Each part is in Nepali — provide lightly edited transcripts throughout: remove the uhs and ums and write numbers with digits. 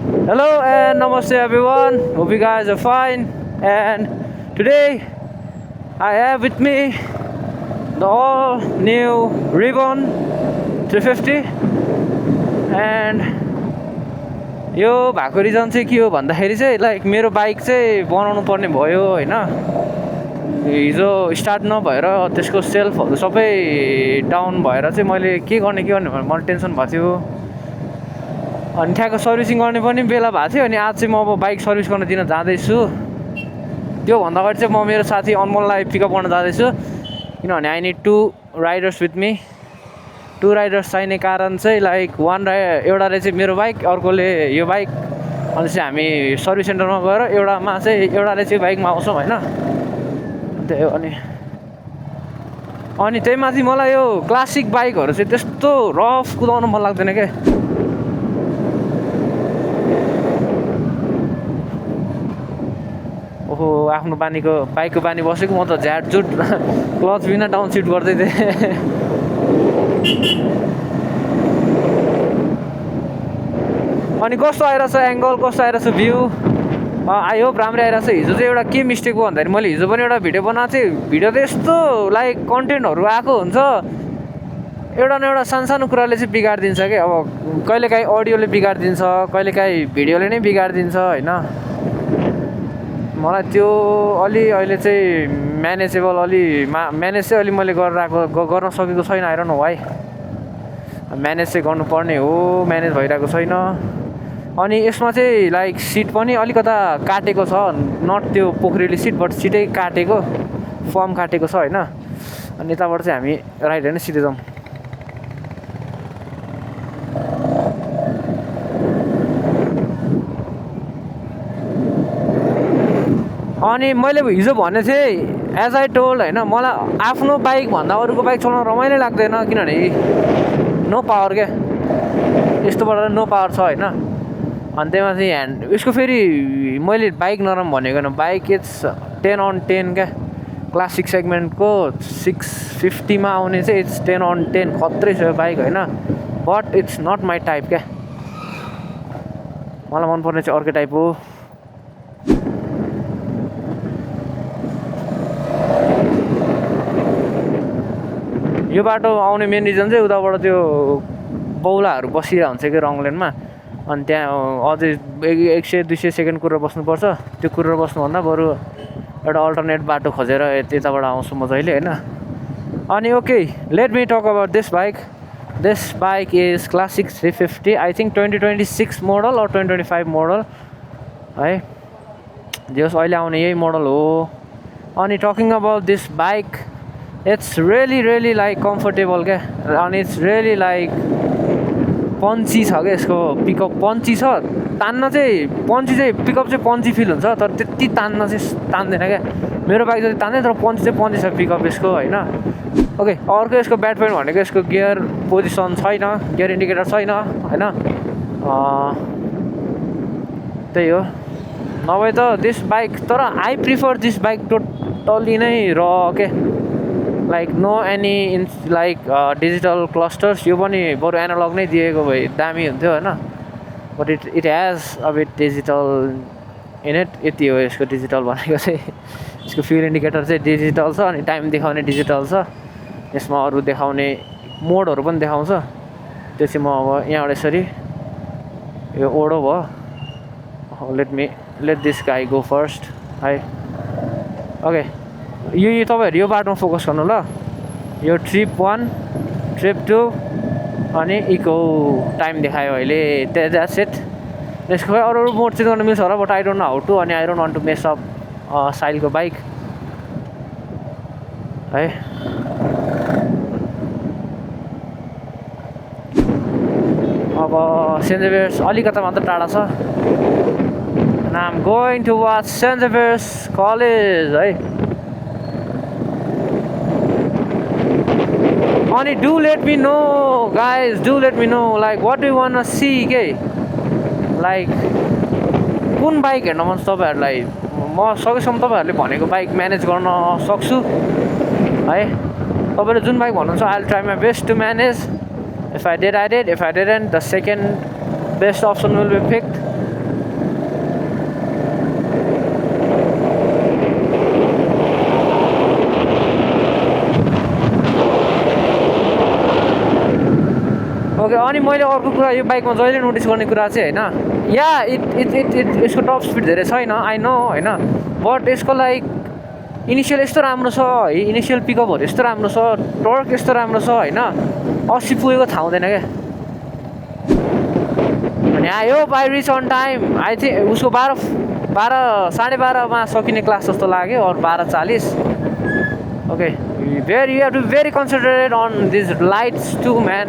Hello and namaste everyone. Hope you guys are fine. And today I have with me the all new Ribbon 350 and यो भएको रिजन चाहिँ के हो भन्दाखेरि चाहिँ लाइक मेरो बाइक चाहिँ बनाउनु पर्ने भयो हैन हिजो स्टार्ट नभएर त्यसको सेल्फहरु सबै डाउन भएर चाहिँ मैले के गर्ने भनेर मलाई टेन्सन भएको थियो अनि ठ्याक्क सर्भिसिङ गर्ने पनि बेला भएको थियो अनि आज चाहिँ म अब बाइक सर्भिस गर्न दिन जाँदैछु त्यो भन्दा अगाडि चाहिँ म मेरो साथी अनमोललाई पिकअप गर्न जाँदैछु किनभने I need to riders with me to riders चाहिने कारण चाहिँ लाइक एउटाले चाहिँ मेरो बाइक अर्कोले यो बाइक अनि चाहिँ हामी सर्भिस सेन्टरमा गएर एउटाले चाहिँ बाइकमा आउँछौँ हैन त्यही अनि त्यही माथि मलाई यो क्लासिक बाइकहरु चाहिँ त्यस्तो रफ कुदाउन मन लाग्दैन के ओहो आफ्नो बाइकको बानी बसेको म त झ्याटजुट क्लच बिना डाउन सिट गर्दै थिएँ अनि कस्तो आइरहेछ एङ्गल कस्तो आइरहेछ भ्यू आई होप राम्रै आइरहेछ हिजो चाहिँ एउटा के मिस्टेक भयो भन्दाखेरि मैले हिजो पनि एउटा भिडियो बनाएको थिएँ भिडियो त यस्तो लाइक कन्टेन्टहरू आएको हुन्छ एउटा न एउटा सानो कुराले चाहिँ बिगारिदिन्छ कि अब कहिलेकाहीँ अडियोले बिगारिदिन्छ कहिलेकाहीँ भिडियोले नै बिगारिदिन्छ हैन मलाई त्यो अहिले चाहिँ म्यानेजेबल म्यानेज चाहिँ मैले गर्न सकेको छैन I don't know why manage चाहिँ गर्नुपर्ने हो म्यानेज भइरहेको छैन अनि यसमा चाहिँ लाइक सिट पनि अलिकता काटेको छ नट त्यो पोखरेली सिट बट सिटै काटेको फर्म काटेको छ हैन अनि यताबाट चाहिँ हामी राइट हैन सिधै जाउँ अनि मैले हिजो भने चाहिँ एज आई टोल्ड हैन मलाई आफ्नो बाइक भन्दा अरूको बाइक चलाउन रमाइलो लाग्दैन किनभने नो पावर क्या यस्तोबाट नो पावर छ हैन अनि त्यहीमा चाहिँ यसको फेरि मैले बाइक नरम भनेको न बाइक इट्स 10/10 क्या क्लासिक सेगमेन्टको 650 मा आउने चाहिँ इट्स 10/10 खत्रै छ यो बाइक हैन but it's not my type क्या मलाई मनपर्ने चाहिँ अर्कै टाइप हो यो बाटो आउने मेन रिजन चाहिँ उताबाट त्यो बौलाहरू बसिरहेको हुन्छ कि रङलेनमा अनि त्यहाँ अझै 100-200 सेकेन्ड कुरेर बस्नुपर्छ त्यो कुरेर बस्नुभन्दा बरु एउटा अल्टरनेट बाटो खोजेर यताबाट आउँछु म जहिले हैन अनि okay let me talk about this bike is classic 350 I think 2026 model और 2025 मोडल है जस अहिले आउने यही मोडल हो अनि talking about this bike it's really like comfortable क्या अनि इट्स रियली लाइक पन्ची छ क्या यसको पिकअप पन्ची छ तान्न चाहिँ पिकअप चाहिँ पन्ची फिल हुन्छ तर त्यति तान्न चाहिँ तान्दैन क्या मेरो बाइक चाहिँ तान्दैन तर पन्ची छ पिकअप यसको हैन ओके अर्को यसको ब्याड पोइन्ट भनेको यसको गियर पोजिसन छैन गियर इन्डिकेटर छैन हैन त्यही हो नभए त दिस बाइक तर I prefer this bike totally नै र के like no any like digital clusters यो पनि बरु एनालग नै दिएको भए दामी हुन्थ्यो हैन but it has a bit digital in it यति हो यसको डिजिटल भनेको चाहिँ यसको फ्युल इन्डिकेटर चाहिँ डिजिटल छ अनि टाइम देखाउने डिजिटल छ यसमा अरू देखाउने मोडहरू पनि देखाउँछ त्यो चाहिँ म अब यहाँबाट यसरी यो ओडो भयो let this guy go first है ओके यो तपाईहरु यो बाटोमा फोकस गर्नु ल यो ट्रिप 1 ट्रिप 2 अनि इको टाइम देखायो अहिले द्याट्स इट यसको अरू मोड चेन्ज गर्न मिल्छ होला but I don't know how to अनि I don't want to mess up साइलको बाइक है अब सेन्ट जेभियर्स अलिकता मात्र टाढा छ and I'm going towards St. Xavier's College है अनि do let me know guys like what do you want to see के like कुन बाइक हेर्न मन छ तपाईहरुलाई म सकेसम्म तपाईहरुले भनेको बाइक म्यानेज गर्न सक्छु है तपाईले जुन बाइक भन्नुहुन्छ I'll try my best to manage if I did I did if I didn't the second best option will be picked अनि मैले अर्को कुरा यो बाइकमा जहिले नोटिस गर्ने कुरा चाहिँ होइन या यसको टप स्पिड धेरै छैन आई नो होइन बट यसको लाइक इनिसियल यस्तो राम्रो छ है इनिसियल पिकअपहरू यस्तो राम्रो छ टर्क यस्तो राम्रो छ होइन 80 पुगेको थाहा हुँदैन क्या अनि आयो by reach on time I think उसको 12:30मा सकिने क्लास जस्तो लाग्यो अरू 12:40 okay very you have to be very concentrated on this lights to man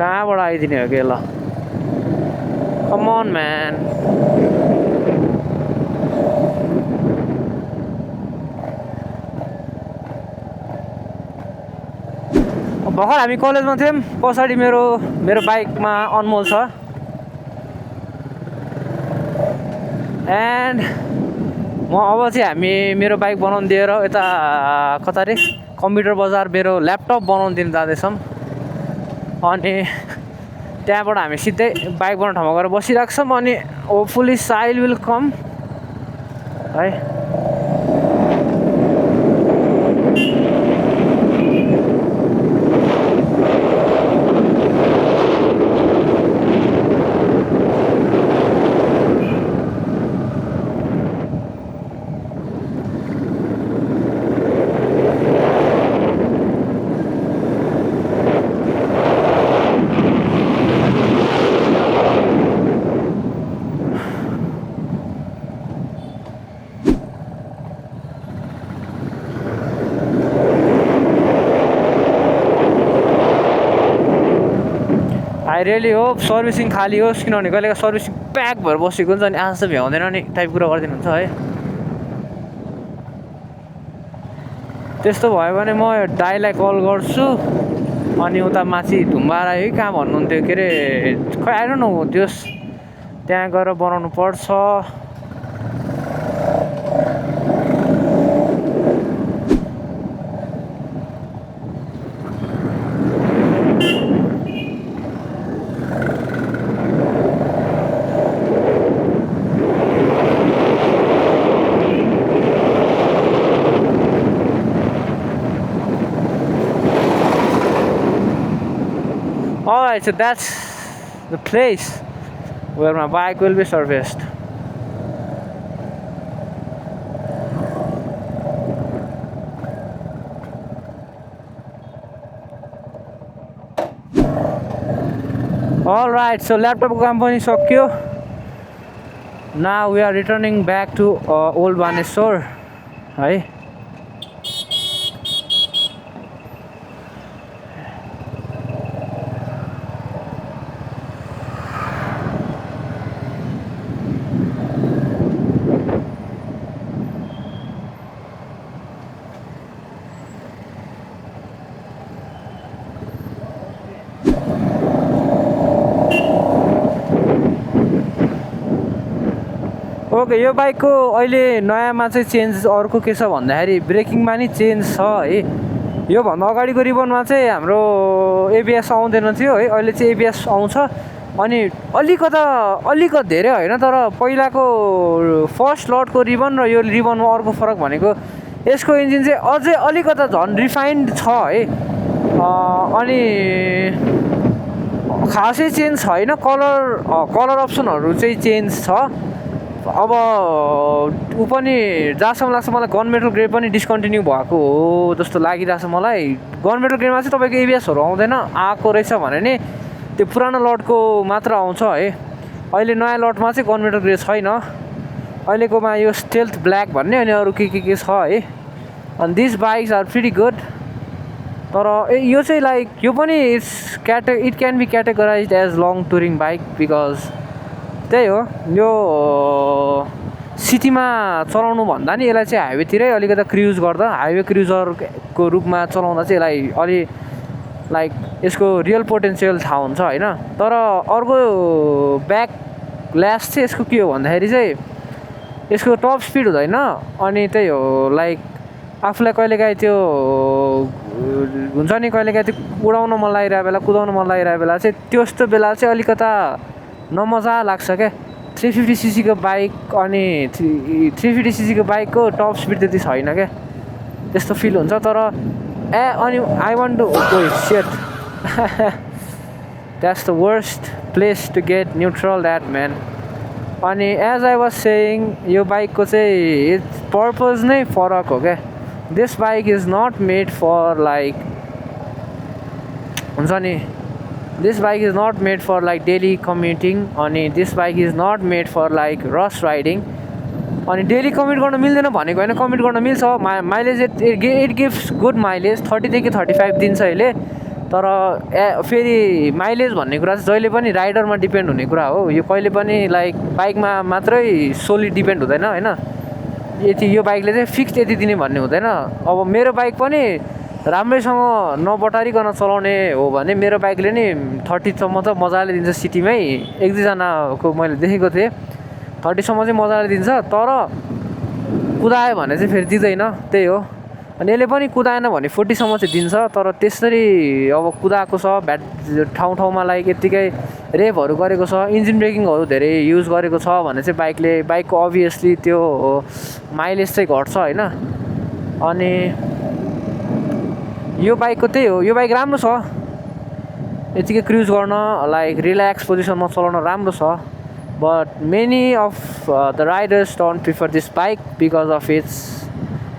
कहाँबाट आइदिने हो कि ल कम अन म्यान भर्खर हामी कलेजमा थियौँ पछाडि मेरो बाइकमा अनमोल छ एन्ड म अब चाहिँ हामी मेरो बाइक बनाउनु दिएर यता कता रे कम्प्युटर बजार मेरो ल्यापटप बनाउनु दिन जाँदैछौँ अनि त्यहाँबाट हामी सिधै बाइक बनाउने ठाउँमा गएर बसिरहेको छौँ अनि होपफुली साइल विल कम है आई रियली होप सर्भिसिङ खाली होस् किनभने कहिलेका सर्भिसिङ प्याक भएर बसेको हुन्छ अनि आज त भ्याउँदैन नि टाइप कुरा गरिदिनुहुन्छ है त्यस्तो भयो भने म दाइलाई कल गर्छु अनि उता माथि धुम्बारा है कहाँ भन्नुहुन्थ्यो के अरे खै आएर न त्यस त्यहाँ गएर बनाउनु पर्छ Alright, so that's the place where my bike will be serviced. Alright, so laptop company सक्यो. Now we are returning back to Old Baneswar. है ओके यो बाइकको अहिले नयाँमा चाहिँ चेन्ज अर्को के छ भन्दाखेरि ब्रेकिङमा नि चेन्ज छ है योभन्दा अगाडिको रिबनमा चाहिँ हाम्रो एबिएस आउँदैन थियो है अहिले चाहिँ एबिएस आउँछ अनि अलिकति धेरै होइन तर पहिलाको फर्स्ट लटको रिबन र यो रिबनमा अर्को फरक भनेको यसको इन्जिन चाहिँ अझै अलिकति झन् रिफाइन्ड छ है अनि खासै चेन्ज छैन कलर अप्सनहरू चाहिँ चेन्ज छ अब ऊ पनि जहाँसम्म लाग्छ मलाई गन मेटल ग्रेड पनि डिस्कन्टिन्यू भएको हो जस्तो लागिरहेछ मलाई गन मेटल ग्रेडमा चाहिँ तपाईँको एबिएसहरू आउँदैन आएको रहेछ भने नि त्यो पुरानो लटको मात्र आउँछ है अहिले नयाँ लटमा चाहिँ गन मेटल ग्रेड छैन अहिलेकोमा यो स्टेल्थ ब्ल्याक भन्ने अनि अरू के छ है अनि this bikes are pretty good तर यो चाहिँ लाइक यो पनि it can be categorize as long touring bike because त्यही हो यो सिटीमा चलाउनु भन्दा नि यसलाई चाहिँ हाइवेतिरै अलिकति क्रुज गर्दा हाइवे क्रुजरको रूपमा चलाउँदा चाहिँ यसलाई अलि लाइक यसको रियल पोटेन्सियल थाहा हुन्छ होइन तर अर्को ब्याक ल्यास चाहिँ यसको के हो भन्दाखेरि चाहिँ यसको टप स्पिड हुँदैन अनि त्यही हो लाइक आफूलाई कहिलेकाहीँ त्यो हुन्छ नि कहिलेकाहीँ त्यो उडाउन मन लागिरहेको बेला कुदाउन मन लागिरहेको बेला चाहिँ त्यस्तो बेला चाहिँ अलिकता नमजा लाग्छ क्या 350cc को बाइक अनि 350cc को बाइकको टप स्पिड त्यति छैन क्या त्यस्तो फिल हुन्छ तर अनि I want to set that's the worst place to get neutral that man अनि एज आई वाज सेयिङ यो बाइकको चाहिँ इट्स पर्पज नै फरक हो क्या this bike is not made for like हुन्छ नि this bike is not made for like daily commuting अनि this bike is not made for like rough riding अनि डेली कम्युट गर्न मिल्दैन भनेको होइन कम्युट गर्न मिल्छ mileage it gives good mileage 30 देखि 35 दिन्छ अहिले तर फेरि माइलेज भन्ने कुरा चाहिँ जहिले पनि राइडरमा डिपेन्ड हुने कुरा हो यो कहिले पनि लाइक बाइकमा मात्रै सोली डिपेन्ड हुँदैन होइन यति यो बाइकले चाहिँ फिक्स यति दिने भन्ने हुँदैन अब मेरो बाइक पनि राम्रैसँग नबटारिकन चलाउने हो भने मेरो बाइकले नि 30सम्म त मजाले दिन्छ सिटीमै एक दुईजनाको मैले देखेको थिएँ 30सम्म चाहिँ मजाले दिन्छ तर कुदायो भने चाहिँ फेरि दिँदैन त्यही हो अनि यसले पनि कुदाएन भने 40सम्म चाहिँ दिन्छ तर त्यसरी अब कुदाएको छ भ्याट ठाउँ ठाउँमा लाइक यत्तिकै रेपहरू गरेको छ इन्जिन ब्रेकिङहरू धेरै युज गरेको छ भने चाहिँ बाइकको अभियसली त्यो माइलेज चाहिँ घट्छ होइन अनि यो बाइकको त्यही हो यो बाइक राम्रो छ यतिकै क्रुज गर्न लाइक रिल्याक्स पोजिसनमा चलाउन राम्रो छ but many of the Riders don't prefer this bike because of its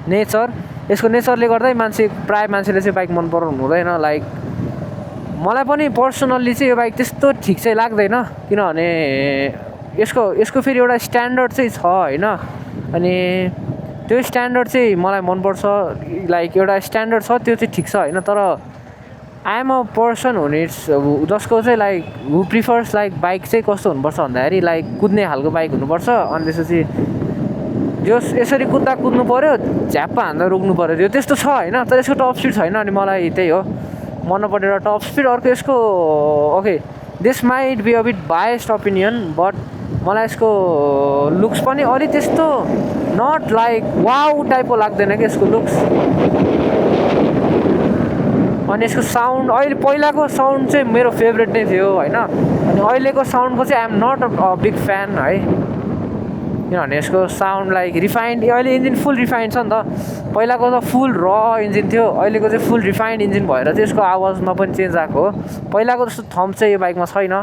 nature यसको नेचरले गर्दै प्राय मान्छेले चाहिँ बाइक मन पराउनु हुँदैन लाइक मलाई पनि पर्सनल्ली चाहिँ यो बाइक त्यस्तो ठिक चाहिँ लाग्दैन किनभने यसको फेरि एउटा स्ट्यान्डर्ड चाहिँ छ होइन अनि त्यो स्ट्यान्डर्ड चाहिँ मलाई मनपर्छ लाइक एउटा स्ट्यान्डर्ड छ त्यो चाहिँ ठिक छ होइन तर आई एम अ पर्सन जसको चाहिँ लाइक हु प्रिफर्स लाइक बाइक चाहिँ कस्तो हुनुपर्छ भन्दाखेरि लाइक कुद्ने खालको बाइक हुनुपर्छ अनि त्यसपछि जस यसरी कुद्नु पऱ्यो झ्याप्पा हान्दा रोक्नु पऱ्यो त्यो त्यस्तो छ होइन तर यसको टप स्पिड छैन अनि मलाई त्यही हो मन नपरेर टप स्पिड अर्को यसको okay this might be a bit biased opinion but मलाई यसको लुक्स पनि अलि त्यस्तो नट लाइक वाउ टाइपको लाग्दैन कि यसको लुक्स अनि यसको साउन्ड अहिले पहिलाको साउन्ड चाहिँ मेरो फेभरेट नै थियो होइन अनि अहिलेको साउन्डको चाहिँ I'm not a big fan है किनभने यसको साउन्ड लाइक रिफाइन्ड अहिले इन्जिन फुल रिफाइन्ड छ नि त पहिलाको त फुल र इन्जिन थियो अहिलेको चाहिँ फुल रिफाइन्ड इन्जिन भएर चाहिँ यसको आवाजमा पनि चेन्ज आएको हो पहिलाको जस्तो थम्प चाहिँ यो बाइकमा छैन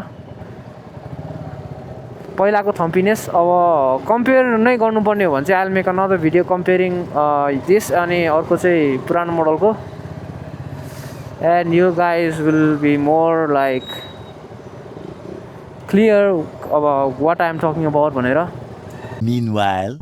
पहिलाको थम्पिनेस अब कम्पेयर नै गर्नुपर्ने हो भने चाहिँ I'll make another video comparing this अनि अर्को चाहिँ पुरानो मोडलको and you guys will be more like clear अब what I am talking about भनेर Meanwhile,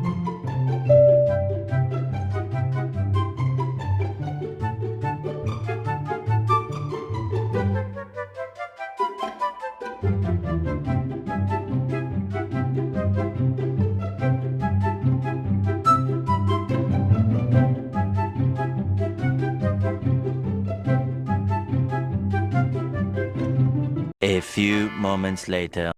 a few moments later.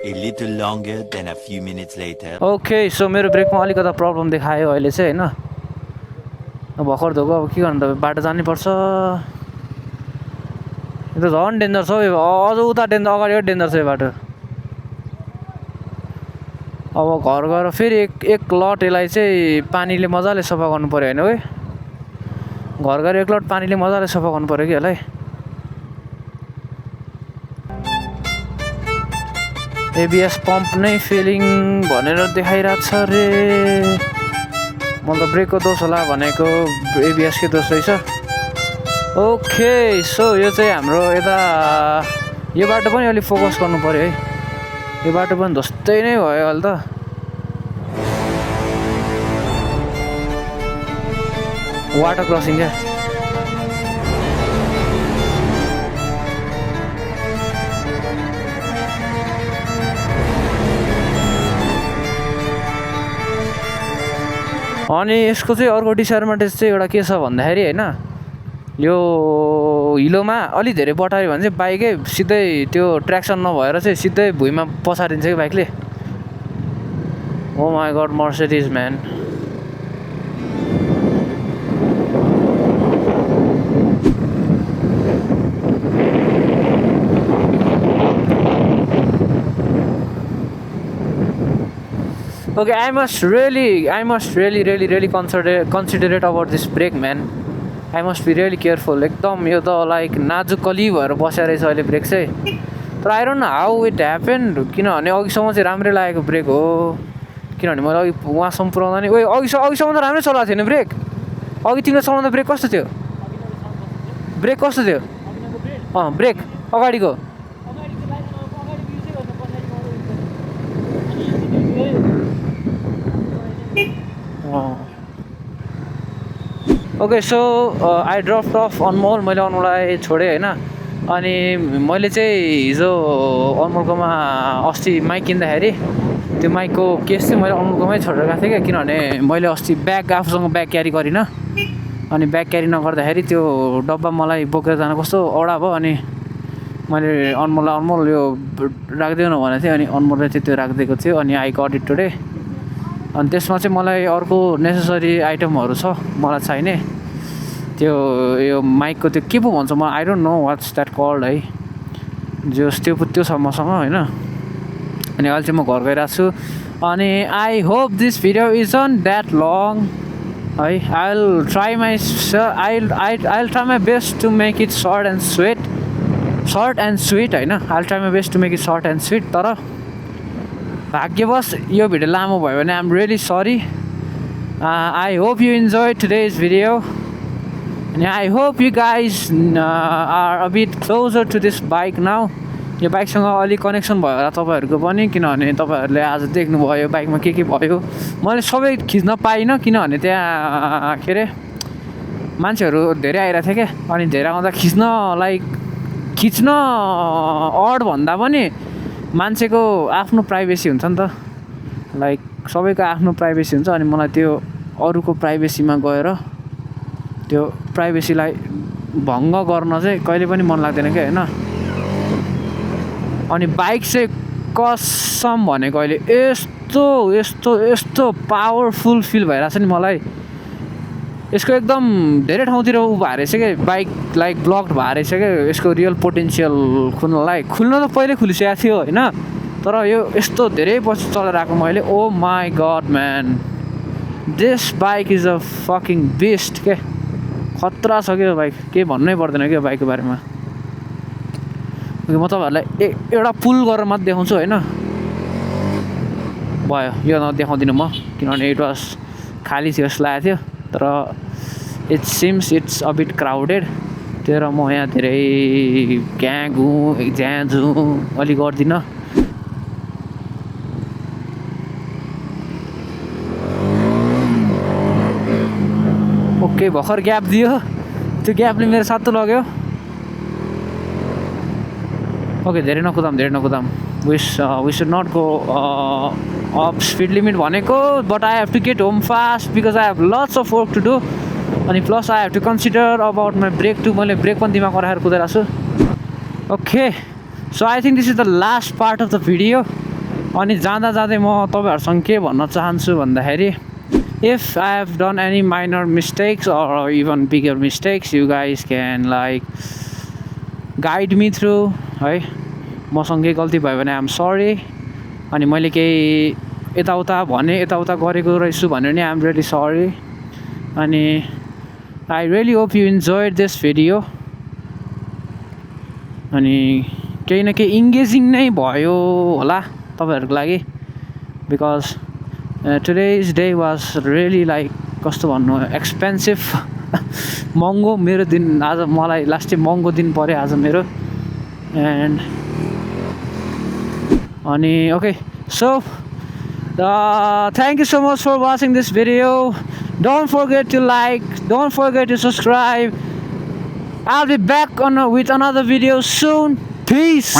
A little longer than a few minutes later. Okay so मेरो ब्रेकमा अलिकता प्रब्लम देखायो अहिले चाहिँ होइन भर्खर धोको अब के गर्नु त बाटो जानुपर्छ यो त झन् डेन्जर छ हौ यो अझ उता डेन्जर अगाडि डेन्जर छ यो बाटो अब घर गएर फेरि एक लट यसलाई चाहिँ पानीले मजाले सफा गर्नु पऱ्यो होइन है घर गएर एक लट पानीले मजाले सफा गर्नु पऱ्यो कि यसलाई एबिएस पम्प नै फेलिङ भनेर देखाइरहेको छ रे म त ब्रेकको दोष होला भनेको एबिएसकै दोष रहेछ ओके सो यो चाहिँ हाम्रो यता यो बाटो पनि अलिक फोकस गर्नु पऱ्यो है यो बाटो पनि जस्तै नै भयो अहिले त वाटर क्रसिङ क्या अनि यसको चाहिँ अर्को डिसएडभान्टेज चाहिँ एउटा के छ भन्दाखेरि होइन यो हिलोमा अलि धेरै बटायो भने चाहिँ बाइकै सिधै त्यो ट्र्याक्सन नभएर चाहिँ सिधै भुइँमा पछारिन्छ कि बाइकले oh my god Mercedes man Okay, I must really considerate about this brake, man. I must be really careful. एकदम यो त लाइक नाजुकली भएर बसेर रहेछ अहिले ब्रेक चाहिँ तर I don't know how it happened किनभने अघिसम्म चाहिँ राम्रै लागेको ब्रेक हो किनभने मैले अघि वहाँसम्म पुऱ्याउँदा नि ओइ अघिसम्म त राम्रै चलाएको थियो नि ब्रेक अघि तिमीले चलाउँदा ब्रेक कस्तो थियो ब्रेक कस्तो थियो ब्रेक अगाडिको okay so I dropped off Anmol मैले अनमोललाई छोडेँ होइन अनि मैले चाहिँ हिजो अनमोलकोमा अस्ति माइक किन्दाखेरि त्यो माइकको केस चाहिँ मैले अनमोलकोमै छोडेर गएको थिएँ क्या किनभने मैले अस्ति ब्याग आफूसँग ब्याग क्यारी गरिनँ अनि ब्याग क्यारी नगर्दाखेरि त्यो डब्बा मलाई बोकेर जान कस्तो औडा भयो अनि मैले अनमोललाई अनमोल यो राखिदिनु भनेको थिएँ अनि अनमोलले चाहिँ त्यो राखिदिएको थियो अनि आई गट इट टुडे अनि त्यसमा चाहिँ मलाई अर्को नेसेसरी आइटमहरू छ मलाई चाहिने त्यो यो माइकको त्यो के पो भन्छ म I don't know what's that called है जस त्यो छ मसँग होइन अनि अहिले चाहिँ म घर गइरहेको छु अनि I hope this video is on that long है I try my best to make it short and sweet होइन I try my best to make it short and sweet तर भाग्यवश यो भिडियो लामो भयो भने I'm really sorry I hope you enjoy today's video अनि I hope you guys are a bit closer to this bike now यो बाइकसँग अलिक कनेक्सन भयो होला तपाईँहरूको पनि किनभने तपाईँहरूले आज देख्नुभयो यो बाइकमा के भयो मैले सबै खिच्न पाइनँ किनभने त्यहाँ के अरे मान्छेहरू धेरै आइरहेको थियो क्या अनि धेरै आउँदा खिच्न अड भन्दा पनि मान्छेको आफ्नो प्राइभेसी हुन्छ नि त लाइक सबैको आफ्नो प्राइभेसी हुन्छ अनि मलाई त्यो अरूको प्राइभेसीमा गएर त्यो प्राइभेसीलाई भङ्ग गर्न चाहिँ कहिले पनि मन लाग्दैन क्या होइन अनि बाइक चाहिँ कसम भनेको अहिले यस्तो पावरफुल फिल भइरहेछ नि मलाई यसको एकदम धेरै ठाउँतिर भएर रहेछ क्या बाइक लाइक ब्लक्ड भएर रहेछ क्या यसको रियल पोटेन्सियल खुल्न त पहिल्यै खुलिसकेको थियो होइन तर यो यस्तो धेरै पछि चलाएर आएको मैले oh my god man this bike is a fucking best के खतरा छ क्या बाइक केही भन्नै पर्दैन क्या बाइकको बारेमा म तपाईँहरूलाई एउटा पुल गरेर मात्र देखाउँछु होइन भयो यो नदेखाउँदिनँ म किनभने इट वाज खाली थियो जस्तो लागेको थियो तर it seems it's a bit crowded त्यही र म यहाँ धेरै झ्याझु अलि गर्दिनँ ओके भर्खर ग्याप दियो त्यो ग्यापले मेरो सातो लग्यो ओके धेरै नकुदाम we should not go of speed limit भनेको but I have to get home fast because I have lots of work to do अनि plus I have to consider about my brake too मैले ब्रेक पनि दिमाग राखेर कुदेर छु okay so I think this is the last part of the video अनि जाँदा म तपाईँहरूसँग के भन्न चाहन्छु भन्दाखेरि if I have done any minor mistakes or even bigger mistakes you guys can like guide me through है मसँग केही गल्ती भयो भने आइएम सरी अनि मैले केही यताउता गरेको रहेछु भने नि आइएम रियली सरी अनि I really hope you enjoyed this video अनि केही न केही इङ्गेजिङ नै भयो होला तपाईँहरूको लागि because today's day was really like कस्तो भन्नु एक्सपेन्सिभ महँगो मेरो दिन आज मलाई लास्टै महँगो दिन पऱ्यो आज मेरो एन्ड अनि okay so thank you so much for watching this video don't forget to like don't forget to subscribe I'll be back with another video soon peace